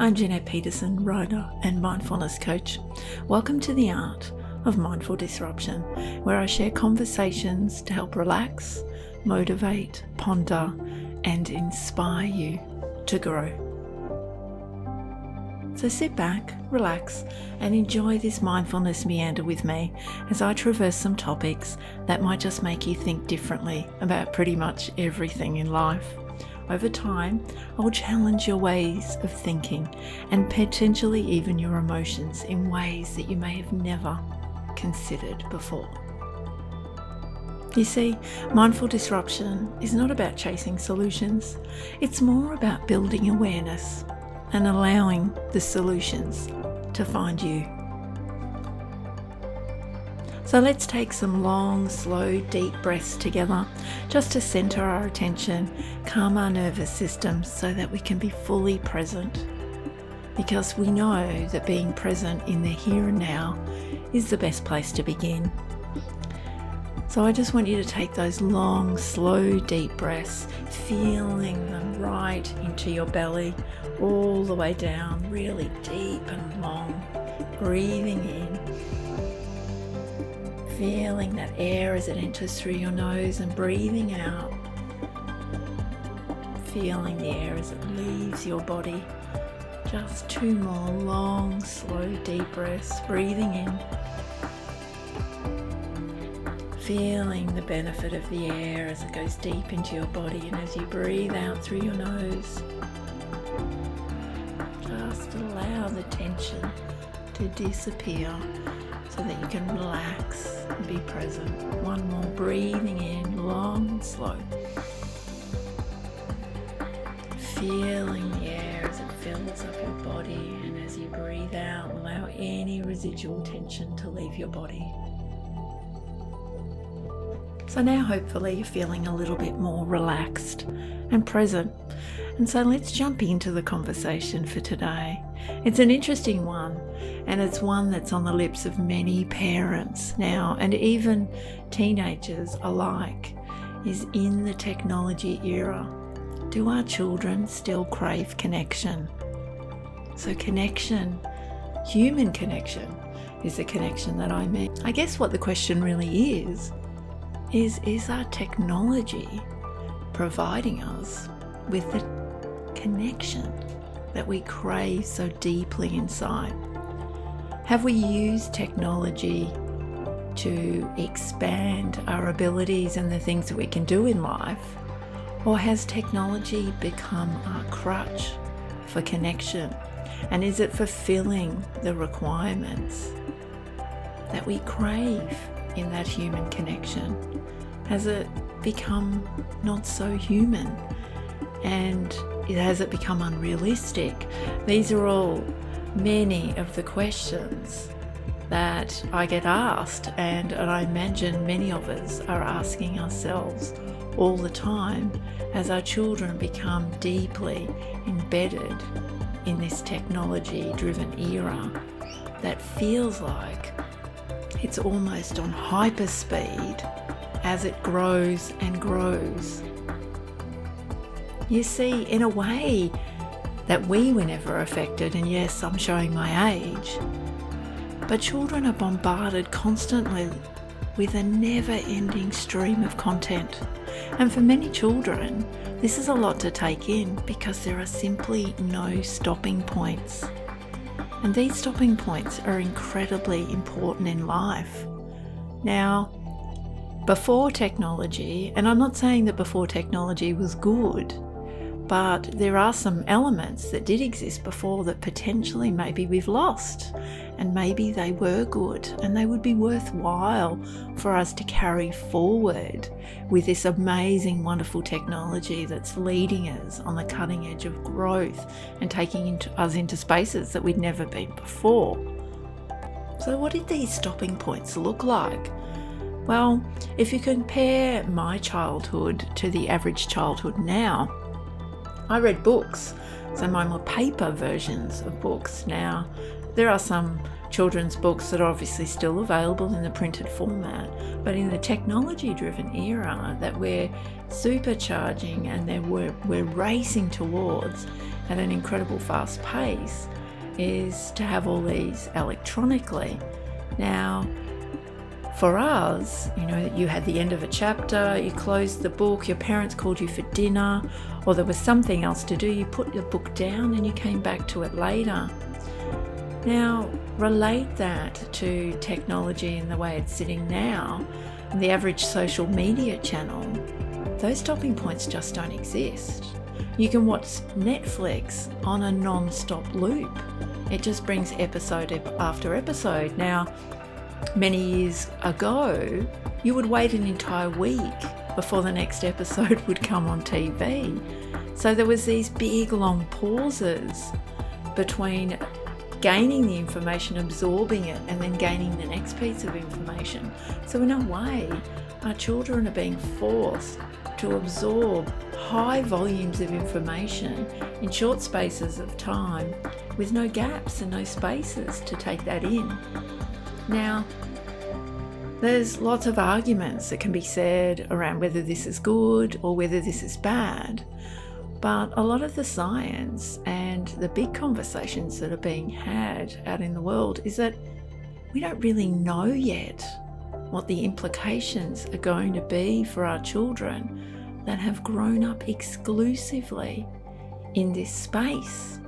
I'm Jeanette Peterson, writer and mindfulness coach. Welcome to the Art of Mindful Disruption, where I share conversations to help relax, motivate, ponder, and inspire you to grow. So sit back, relax, and enjoy this mindfulness meander with me as I traverse some topics that might just make you think differently about pretty much everything in life. Over time, I will challenge your ways of thinking and potentially even your emotions in ways that you may have never considered before. You see, mindful disruption is not about chasing solutions. It's more about building awareness and allowing the solutions to find you. So let's take some long, slow, deep breaths together just to center our attention, calm our nervous system so that we can be fully present. Because we know that being present in the here and now is the best place to begin. So I just want you to take those long, slow, deep breaths, feeling them right into your belly, all the way down, really deep and long, breathing in. Feeling that air as it enters through your nose and breathing out. Feeling the air as it leaves your body. Just two more long, slow, deep breaths. Breathing in. Feeling the benefit of the air as it goes deep into your body, and as you breathe out through your nose, just allow the tension to disappear so that you can relax and be present. One more, breathing in, long and slow. Feeling the air as it fills up your body, and as you breathe out, allow any residual tension to leave your body. So now hopefully you're feeling a little bit more relaxed and present. And so let's jump into the conversation for today. It's an interesting one, and it's one that's on the lips of many parents now, and even teenagers alike, is in the technology era. Do our children still crave connection? So connection, human connection, is the connection that I mean. I guess what the question really is our technology providing us with the connection that we crave so deeply inside? Have we used technology to expand our abilities and the things that we can do in life? Or has technology become our crutch for connection? And is it fulfilling the requirements that we crave in that human connection? Has it become not so human? And has it become unrealistic? These are all many of the questions that I get asked, and I imagine many of us are asking ourselves all the time as our children become deeply embedded in this technology-driven era that feels like it's almost on hyperspeed as it grows and grows. You see, in a way that we were never affected, and yes, I'm showing my age, but children are bombarded constantly with a never-ending stream of content. And for many children, this is a lot to take in because there are simply no stopping points. And these stopping points are incredibly important in life. Now, before technology, and I'm not saying that before technology was good, but there are some elements that did exist before that potentially maybe we've lost, and maybe they were good and they would be worthwhile for us to carry forward with this amazing, wonderful technology that's leading us on the cutting edge of growth and taking us into spaces that we'd never been before. So what did these stopping points look like? Well, if you compare my childhood to the average childhood now, I read books, so mine were paper versions of books. Now, there are some children's books that are obviously still available in the printed format, but in the technology-driven era that we're supercharging and that we're racing towards at an incredible fast pace, is to have all these electronically. Now, for us, you had the end of a chapter, you closed the book, your parents called you for dinner, or there was something else to do, you put your book down and you came back to it later. Now, relate that to technology and the way it's sitting now, and the average social media channel. Those stopping points just don't exist. You can watch Netflix on a non-stop loop. It just brings episode after episode. Now, many years ago, you would wait an entire week before the next episode would come on TV. So there was these big long pauses between gaining the information, absorbing it, and then gaining the next piece of information. So in a way, our children are being forced to absorb high volumes of information in short spaces of time with no gaps and no spaces to take that in. Now, there's lots of arguments that can be said around whether this is good or whether this is bad, but a lot of the science and the big conversations that are being had out in the world is that we don't really know yet what the implications are going to be for our children that have grown up exclusively in this space.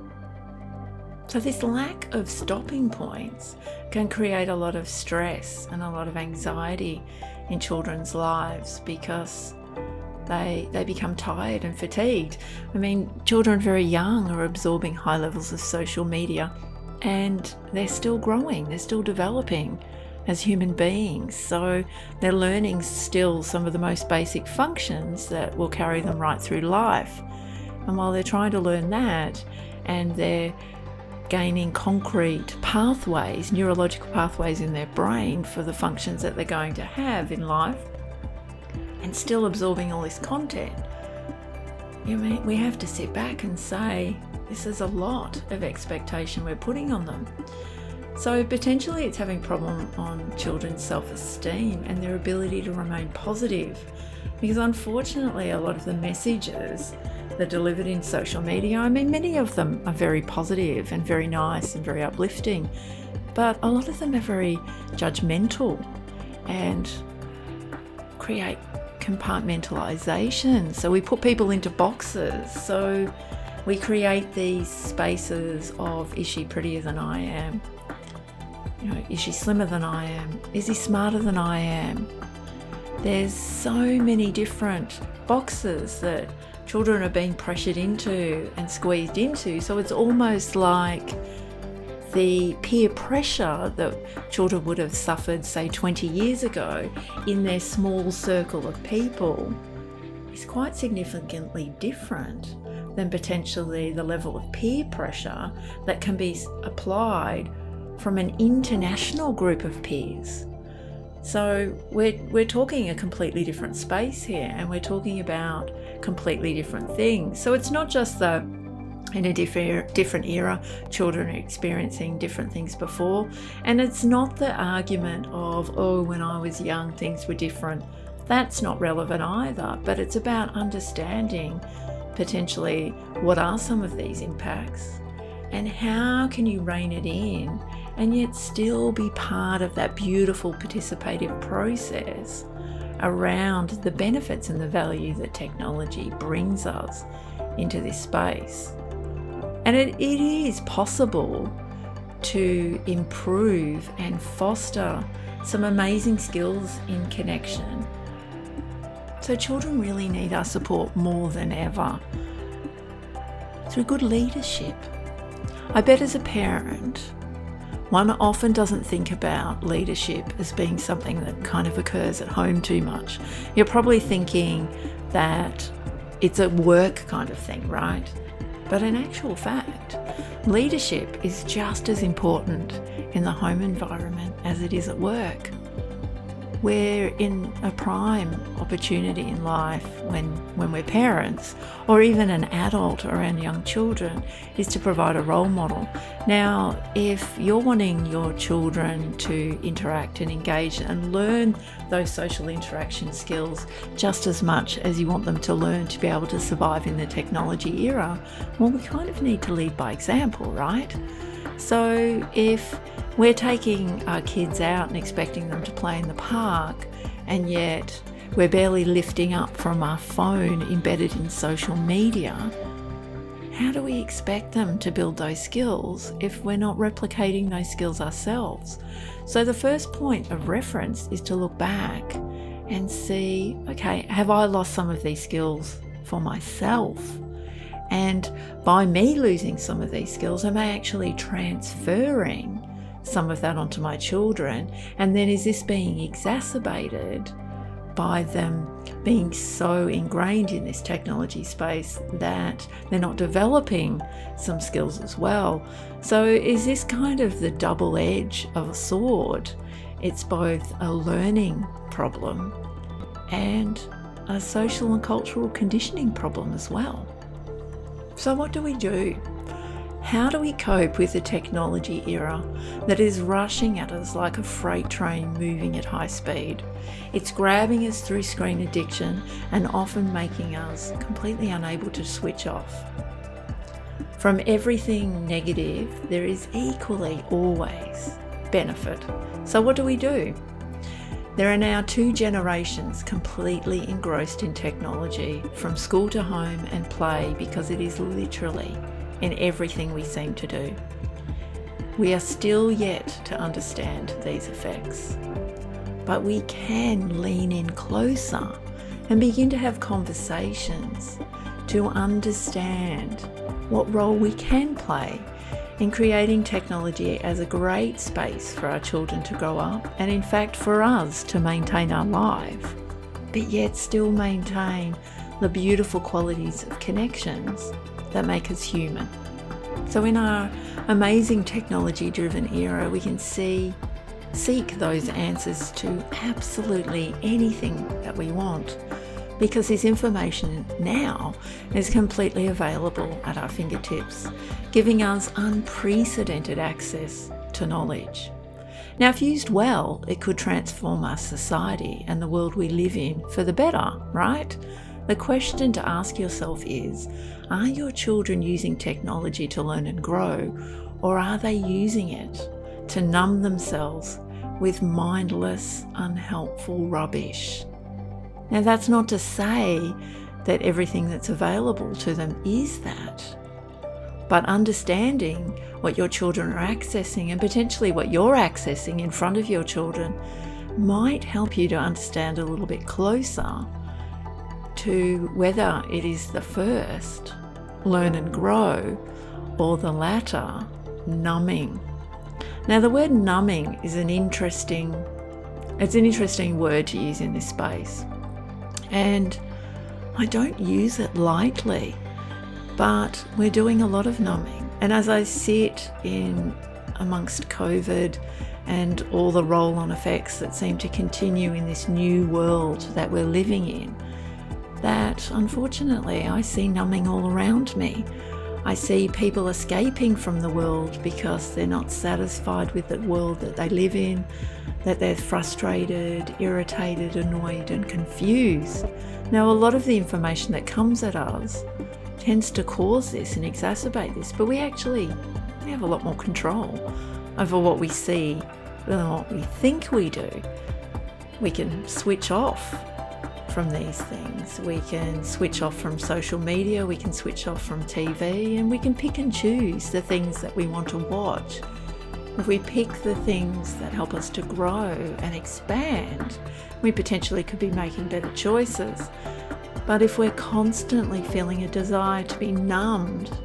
So this lack of stopping points can create a lot of stress and a lot of anxiety in children's lives because they become tired and fatigued. I mean, children very young are absorbing high levels of social media, and they're still growing, they're still developing as human beings. So they're learning still some of the most basic functions that will carry them right through life. And while they're trying to learn that, and they're gaining concrete pathways, neurological pathways in their brain for the functions that they're going to have in life, and still absorbing all this content, we have to sit back and say, this is a lot of expectation we're putting on them. So potentially it's having a problem on children's self-esteem and their ability to remain positive, because unfortunately a lot of the messages that are delivered in social media, many of them are very positive and very nice and very uplifting, but a lot of them are very judgmental and create compartmentalization. So we put people into boxes. So we create these spaces of, is she prettier than I am? Is she slimmer than I am? Is he smarter than I am? There's so many different boxes that children are being pressured into and squeezed into. So it's almost like the peer pressure that children would have suffered, say, 20 years ago in their small circle of people is quite significantly different than potentially the level of peer pressure that can be applied from an international group of peers. So we're talking a completely different space here, and we're talking about completely different things. So it's not just that in a different era, children are experiencing different things before, and it's not the argument of, oh, when I was young things were different. That's not relevant either, but it's about understanding potentially what are some of these impacts and how can you rein it in and yet still be part of that beautiful participative process around the benefits and the value that technology brings us into this space. And it is possible to improve and foster some amazing skills in connection. So children really need our support more than ever through good leadership. I bet as a parent, one often doesn't think about leadership as being something that kind of occurs at home too much. You're probably thinking that it's a work kind of thing, right? But in actual fact, leadership is just as important in the home environment as it is at work. we're in a prime opportunity in life when we're parents, or even an adult around young children, is to provide a role model. Now, if you're wanting your children to interact and engage and learn those social interaction skills just as much as you want them to learn to be able to survive in the technology era, well, we kind of need to lead by example, right? So if we're taking our kids out and expecting them to play in the park, and yet we're barely lifting up from our phone embedded in social media, how do we expect them to build those skills if we're not replicating those skills ourselves? So the first point of reference is to look back and see, okay, have I lost some of these skills for myself? And by me losing some of these skills, am I actually transferring some of that onto my children? And then is this being exacerbated by them being so ingrained in this technology space that they're not developing some skills as well? So is this kind of the double edge of a sword? It's both a learning problem and a social and cultural conditioning problem as well. So what do we do? How do we cope with the technology era that is rushing at us like a freight train moving at high speed? It's grabbing us through screen addiction and often making us completely unable to switch off. From everything negative, there is equally always benefit. So what do we do? There are now 2 generations completely engrossed in technology, from school to home and play, because it is literally in everything we seem to do. We are still yet to understand these effects, but we can lean in closer and begin to have conversations to understand what role we can play in creating technology as a great space for our children to grow up, and in fact for us to maintain our life, but yet still maintain the beautiful qualities of connections that make us human. So in our amazing technology-driven era, we can seek those answers to absolutely anything that we want, because this information now is completely available at our fingertips, giving us unprecedented access to knowledge. Now, if used well, it could transform our society and the world we live in for the better, right? The question to ask yourself is, are your children using technology to learn and grow, or are they using it to numb themselves with mindless, unhelpful rubbish? Now, that's not to say that everything that's available to them is that, but understanding what your children are accessing and potentially what you're accessing in front of your children might help you to understand a little bit closer to whether it is the first, learn and grow, or the latter, numbing. Now, the word numbing is an interesting word to use in this space. And I don't use it lightly, but we're doing a lot of numbing. And as I sit in amongst COVID and all the roll-on effects that seem to continue in this new world that we're living in, that unfortunately I see numbing all around me. I see people escaping from the world because they're not satisfied with the world that they live in, that they're frustrated, irritated, annoyed, and confused. Now, a lot of the information that comes at us tends to cause this and exacerbate this, but we have a lot more control over what we see than what we think we do. We can switch off from these things. We can switch off from social media, we can switch off from TV, and we can pick and choose the things that we want to watch. If we pick the things that help us to grow and expand, we potentially could be making better choices. But if we're constantly feeling a desire to be numbed,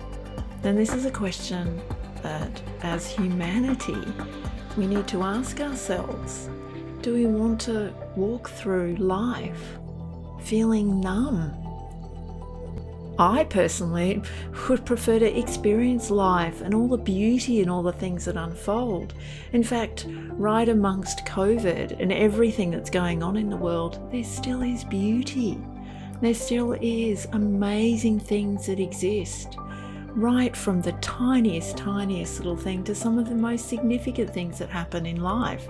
then this is a question that, as humanity, we need to ask ourselves. Do we want to walk through life feeling numb? I personally would prefer to experience life and all the beauty and all the things that unfold. In fact, right amongst COVID and everything that's going on in the world, there still is beauty. There still is amazing things that exist. Right from the tiniest little thing to some of the most significant things that happen in life.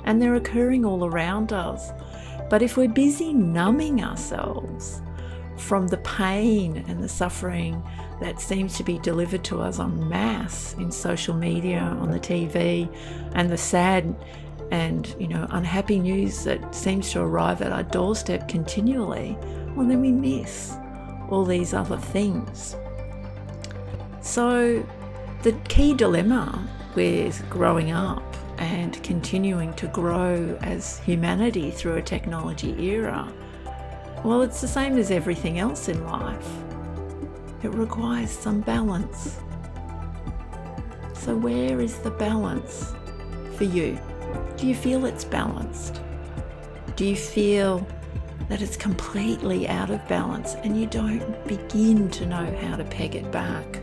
And they're occurring all around us. But if we're busy numbing ourselves from the pain and the suffering that seems to be delivered to us en masse in social media, on the TV, and the sad and unhappy news that seems to arrive at our doorstep continually, well, then we miss all these other things. So the key dilemma with growing up and continuing to grow as humanity through a technology era, well, it's the same as everything else in life. It requires some balance. So where is the balance for you? Do you feel it's balanced? Do you feel that it's completely out of balance and you don't begin to know how to peg it back?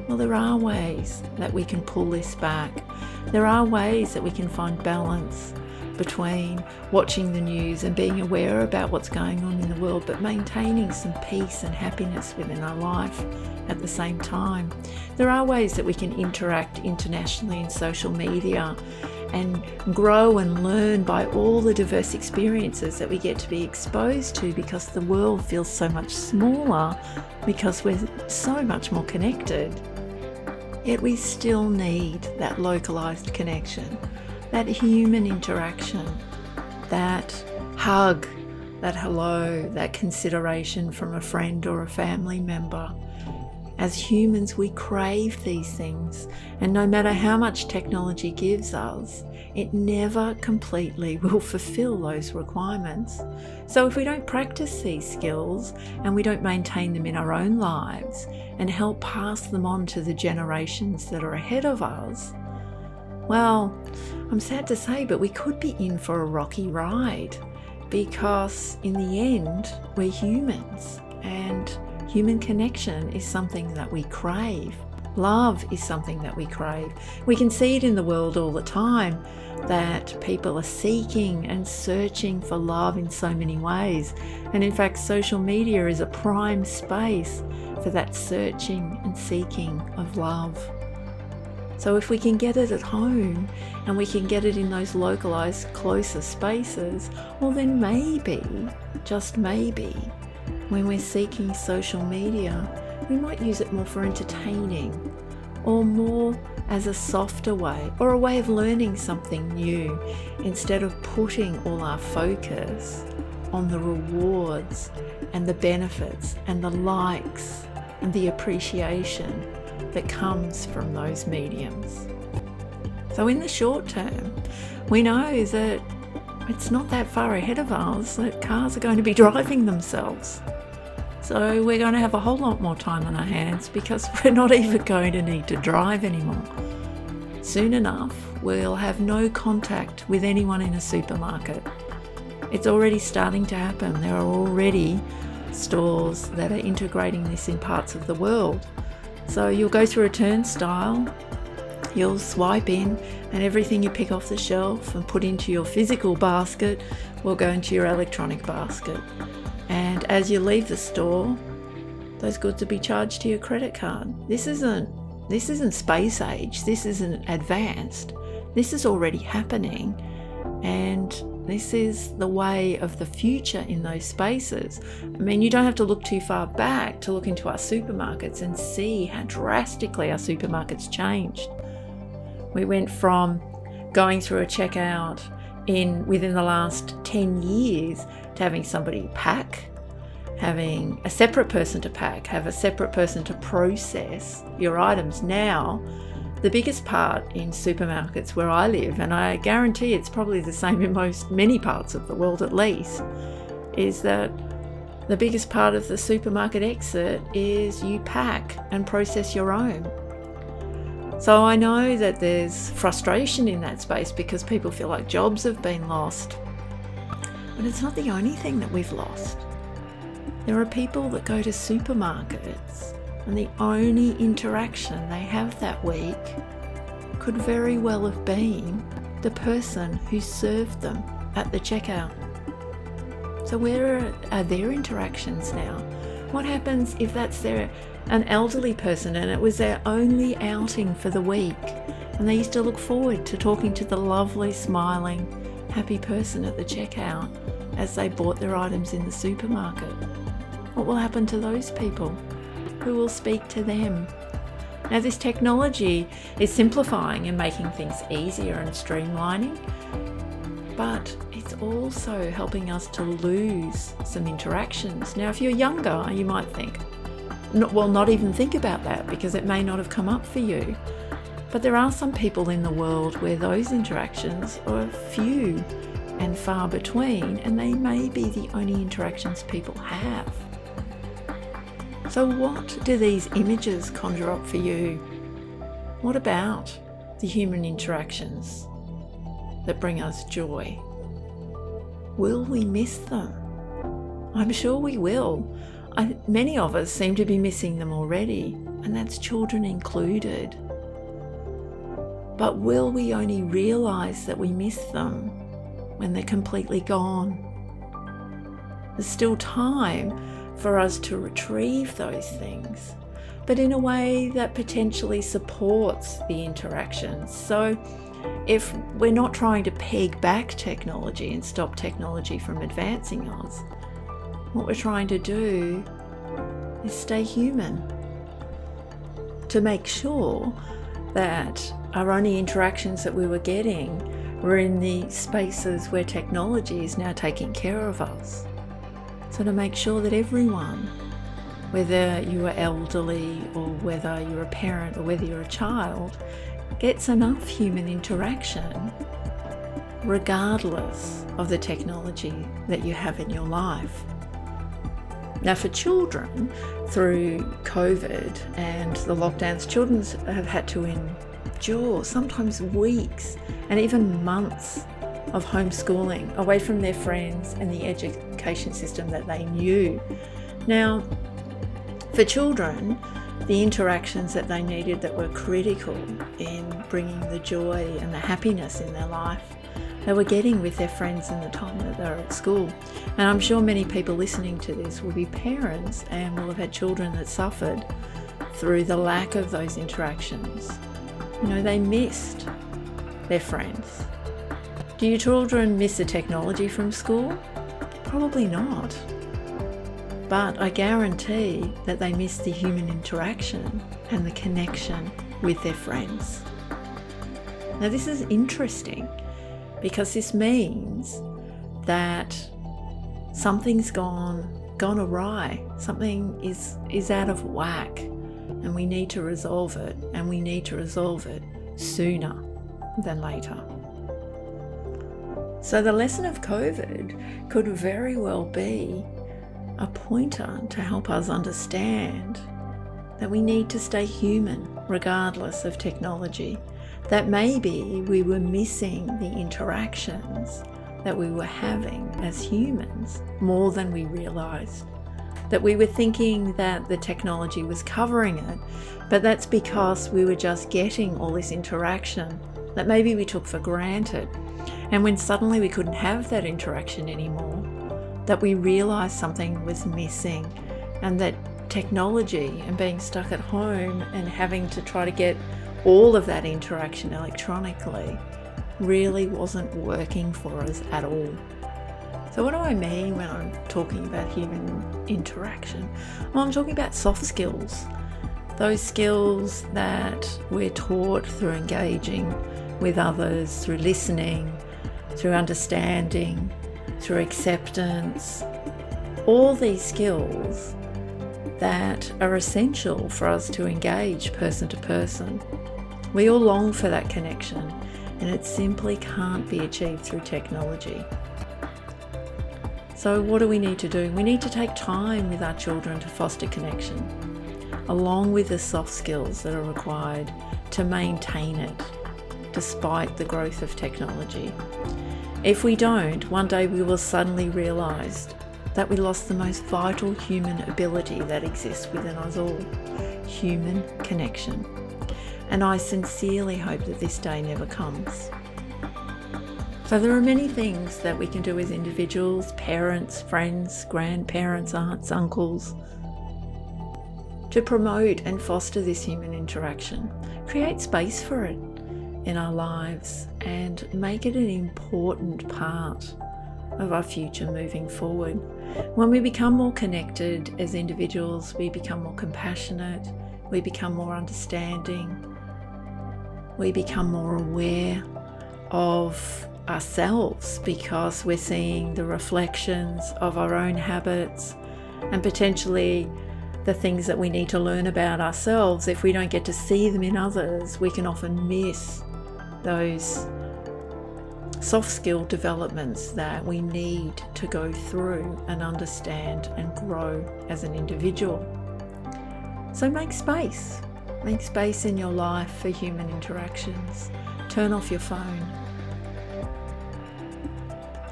Well, there are ways that we can pull this back. There are ways that we can find balance between watching the news and being aware about what's going on in the world, but maintaining some peace and happiness within our life at the same time. There are ways that we can interact internationally in social media and grow and learn by all the diverse experiences that we get to be exposed to, because the world feels so much smaller because we're so much more connected. Yet we still need that localized connection, that human interaction, that hug, that hello, that consideration from a friend or a family member. As humans, we crave these things, and no matter how much technology gives us, it never completely will fulfill those requirements. So if we don't practice these skills and we don't maintain them in our own lives and help pass them on to the generations that are ahead of us, well, I'm sad to say, but we could be in for a rocky ride, because in the end, we're humans, and human connection is something that we crave. Love is something that we crave. We can see it in the world all the time, that people are seeking and searching for love in so many ways. And in fact, social media is a prime space for that searching and seeking of love. So if we can get it at home and we can get it in those localized, closer spaces, well then maybe, just maybe, when we're seeking social media, we might use it more for entertaining, or more as a softer way, or a way of learning something new, instead of putting all our focus on the rewards and the benefits and the likes and the appreciation that comes from those mediums. So in the short term, we know that it's not that far ahead of us that cars are going to be driving themselves. So we're going to have a whole lot more time on our hands, because we're not even going to need to drive anymore. Soon enough, we'll have no contact with anyone in a supermarket. It's already starting to happen. There are already stores that are integrating this in parts of the world. So you'll go through a turnstile, you'll swipe in, and everything you pick off the shelf and put into your physical basket will go into your electronic basket. And as you leave the store, those goods will be charged to your credit card. This isn't space age. This isn't advanced. This is already happening. And this is the way of the future in those spaces. I mean, you don't have to look too far back to look into our supermarkets and see how drastically our supermarkets changed. We went from going through a checkout within the last 10 years to having somebody pack, having a separate person to pack, have a separate person to process your items. Now, the biggest part in supermarkets where I live, and I guarantee it's probably the same in many parts of the world at least, is that the biggest part of the supermarket exit is you pack and process your own. So I know that there's frustration in that space because people feel like jobs have been lost. But it's not the only thing that we've lost. There are people that go to supermarkets and the only interaction they have that week could very well have been the person who served them at the checkout. So where are their interactions now? What happens if that's an elderly person and it was their only outing for the week and they used to look forward to talking to the lovely, smiling, happy person at the checkout as they bought their items in the supermarket? What will happen to those people? Who will speak to them? Now, this technology is simplifying and making things easier and streamlining, but it's also helping us to lose some interactions. Now, if you're younger, you might think, not even think about that because it may not have come up for you. But there are some people in the world where those interactions are few and far between, and they may be the only interactions people have. So what do these images conjure up for you? What about the human interactions that bring us joy? Will we miss them? I'm sure we will. Many of us seem to be missing them already, and that's children included. But will we only realise that we miss them when they're completely gone? There's still time for us to retrieve those things, but in a way that potentially supports the interactions. So if we're not trying to peg back technology and stop technology from advancing us, what we're trying to do is stay human, to make sure that our only interactions that we were getting were in the spaces where technology is now taking care of us. So to make sure that everyone, whether you are elderly or whether you're a parent or whether you're a child, gets enough human interaction regardless of the technology that you have in your life. Now, for children, through COVID and the lockdowns, children have had to endure sometimes weeks and even months of homeschooling away from their friends and the education system that they knew. Now, for children, the interactions that they needed that were critical in bringing the joy and the happiness in their life, they were getting with their friends in the time that they were at school. And I'm sure many people listening to this will be parents and will have had children that suffered through the lack of those interactions. They missed their friends. Do your children miss the technology from school? Probably not. But I guarantee that they miss the human interaction and the connection with their friends. Now, this is interesting because this means that something's gone awry. Something is out of whack, and we need to resolve it, and we need to resolve it sooner than later. So the lesson of COVID could very well be a pointer to help us understand that we need to stay human regardless of technology, that maybe we were missing the interactions that we were having as humans more than we realized, that we were thinking that the technology was covering it, but that's because we were just getting all this interaction that maybe we took for granted. And when suddenly we couldn't have that interaction anymore, that we realized something was missing, and that technology and being stuck at home and having to try to get all of that interaction electronically really wasn't working for us at all. So what do I mean when I'm talking about human interaction? Well, I'm talking about soft skills, those skills that we're taught through engaging with others, through listening, through understanding, through acceptance, all these skills that are essential for us to engage person to person. We all long for that connection, and it simply can't be achieved through technology. So what do we need to do? We need to take time with our children to foster connection, along with the soft skills that are required to maintain it, despite the growth of technology. If we don't, one day we will suddenly realise that we lost the most vital human ability that exists within us all, human connection. And I sincerely hope that this day never comes. So there are many things that we can do as individuals, parents, friends, grandparents, aunts, uncles, to promote and foster this human interaction. Create space for it in our lives and make it an important part of our future moving forward. When we become more connected as individuals, we become more compassionate, we become more understanding, we become more aware of ourselves because we're seeing the reflections of our own habits and potentially the things that we need to learn about ourselves. If we don't get to see them in others, we can often miss those soft skill developments that we need to go through and understand and grow as an individual. So make space in your life for human interactions. Turn off your phone.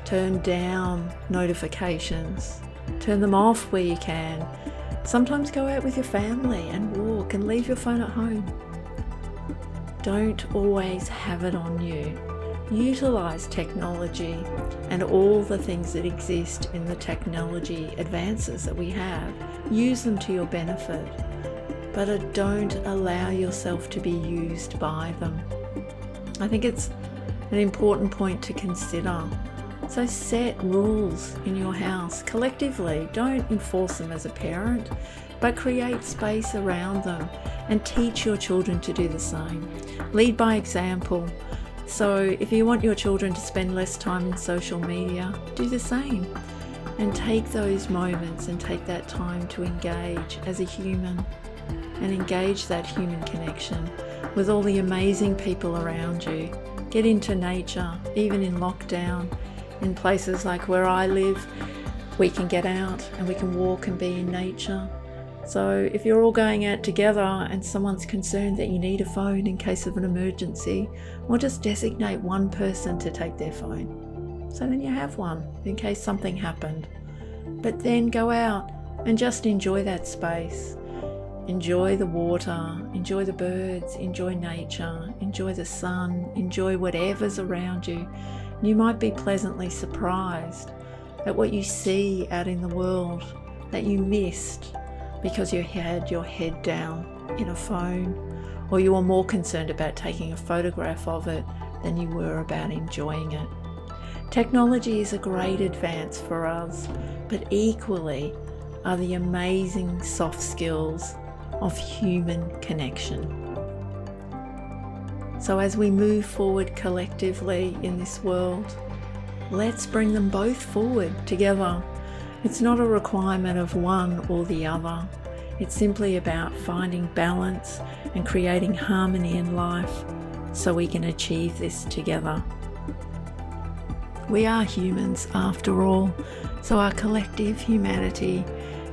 Turn down notifications. Turn them off where you can. Sometimes go out with your family and walk and leave your phone at home. Don't always have it on you. Utilize technology and all the things that exist in the technology advances that we have. Use them to your benefit, but don't allow yourself to be used by them. I think it's an important point to consider. So set rules in your house collectively. Don't enforce them as a parent, but create space around them and teach your children to do the same. Lead by example. So if you want your children to spend less time in social media, do the same. And take those moments and take that time to engage as a human and engage that human connection with all the amazing people around you. Get into nature, even in lockdown. In places like where I live, we can get out and we can walk and be in nature. So if you're all going out together and someone's concerned that you need a phone in case of an emergency, we'll just designate one person to take their phone. So then you have one in case something happened. But then go out and just enjoy that space. Enjoy the water, enjoy the birds, enjoy nature, enjoy the sun, enjoy whatever's around you. You might be pleasantly surprised at what you see out in the world that you missed because you had your head down in a phone, or you were more concerned about taking a photograph of it than you were about enjoying it. Technology is a great advance for us, but equally are the amazing soft skills of human connection. So as we move forward collectively in this world, let's bring them both forward together. It's not a requirement of one or the other. It's simply about finding balance and creating harmony in life so we can achieve this together. We are humans after all, so our collective humanity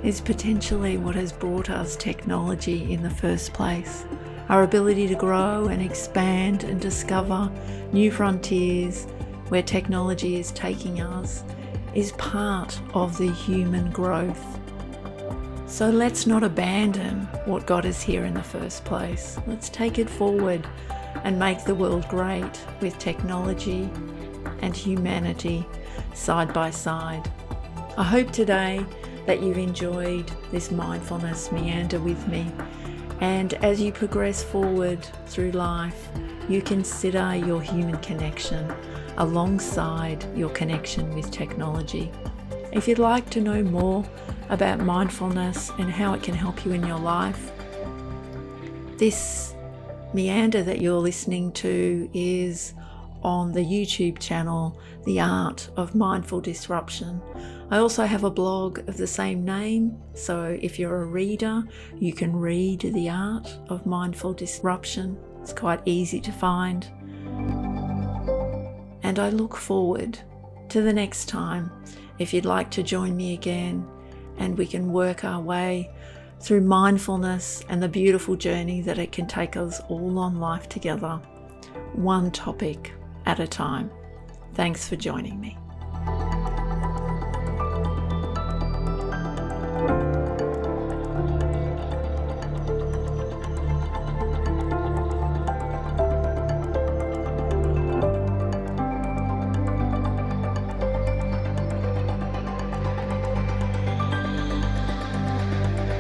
is potentially what has brought us technology in the first place. Our ability to grow and expand and discover new frontiers where technology is taking us is part of the human growth. So let's not abandon what got us here in the first place. Let's take it forward and make the world great with technology and humanity side by side. I hope today that you've enjoyed this mindfulness meander with me. And as you progress forward through life, you consider your human connection alongside your connection with technology. If you'd like to know more about mindfulness and how it can help you in your life, this meander that you're listening to is on the YouTube channel, The Art of Mindful Disruption. I also have a blog of the same name, so if you're a reader, you can read The Art of Mindful Disruption. It's quite easy to find. And I look forward to the next time if you'd like to join me again and we can work our way through mindfulness and the beautiful journey that it can take us all on life together, one topic at a time. Thanks for joining me.